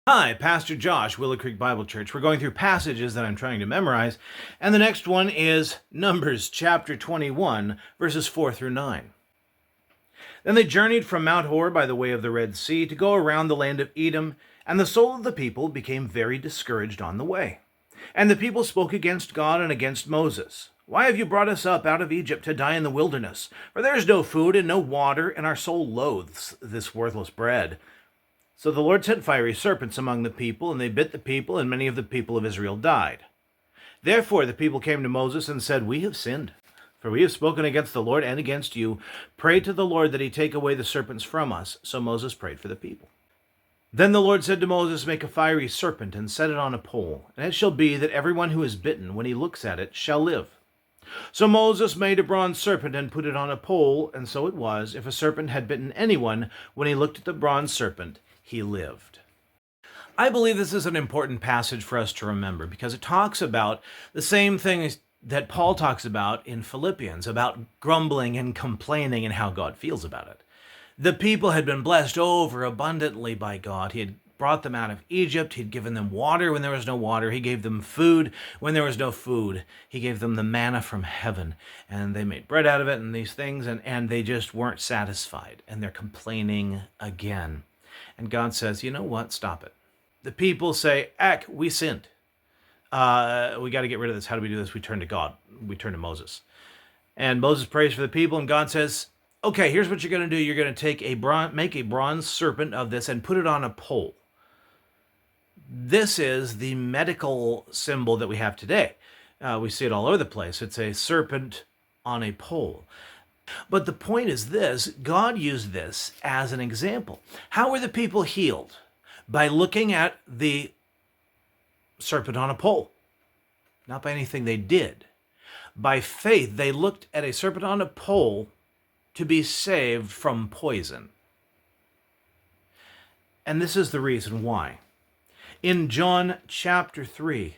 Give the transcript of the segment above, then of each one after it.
Hi, Pastor Josh, Willow Creek Bible Church. We're going through passages that I'm trying to memorize, and the next one is Numbers chapter 21, verses 4 through 9. Then they journeyed from Mount Hor by the way of the Red Sea to go around the land of Edom, and the soul of the people became very discouraged on the way. And the people spoke against God and against Moses. Why have you brought us up out of Egypt to die in the wilderness? For there is no food and no water, and our soul loathes this worthless bread. So the Lord sent fiery serpents among the people, and they bit the people, and many of the people of Israel died. Therefore the people came to Moses and said, We have sinned, for we have spoken against the Lord and against you. Pray to the Lord that he take away the serpents from us. So Moses prayed for the people. Then the Lord said to Moses, Make a fiery serpent and set it on a pole, and it shall be that everyone who is bitten, when he looks at it, shall live. So Moses made a bronze serpent and put it on a pole, and so it was, if a serpent had bitten anyone, when he looked at the bronze serpent, he lived. I believe this is an important passage for us to remember because it talks about the same things that Paul talks about in Philippians, about grumbling and complaining and how God feels about it. The people had been blessed over abundantly by God. He had brought them out of Egypt. He'd given them water when there was no water. He gave them food when there was no food. He gave them the manna from heaven, and they made bread out of it and these things, and they just weren't satisfied, and they're complaining again. And God says, you know what? Stop it. The people say, we sinned. We got to get rid of this. How do we do this? We turn to God. We turn to Moses. And Moses prays for the people, and God says, okay, here's what you're going to do. You're going to make a bronze serpent of this and put it on a pole. This is the medical symbol that we have today. We see it all over the place. It's a serpent on a pole. But the point is this, God used this as an example. How were the people healed? By looking at the serpent on a pole. Not by anything they did. By faith, they looked at a serpent on a pole to be saved from poison. And this is the reason why. In John chapter 3,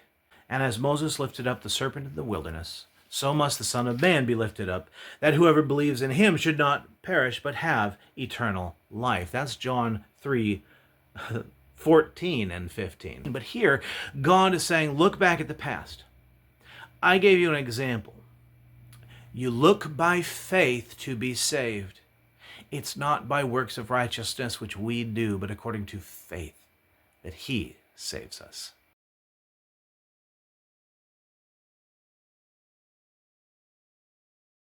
and as Moses lifted up the serpent in the wilderness, so must the Son of Man be lifted up, that whoever believes in him should not perish, but have eternal life. That's John 3, 14 and 15. But here, God is saying, look back at the past. I gave you an example. You look by faith to be saved. It's not by works of righteousness which we do, but according to faith that he saves us.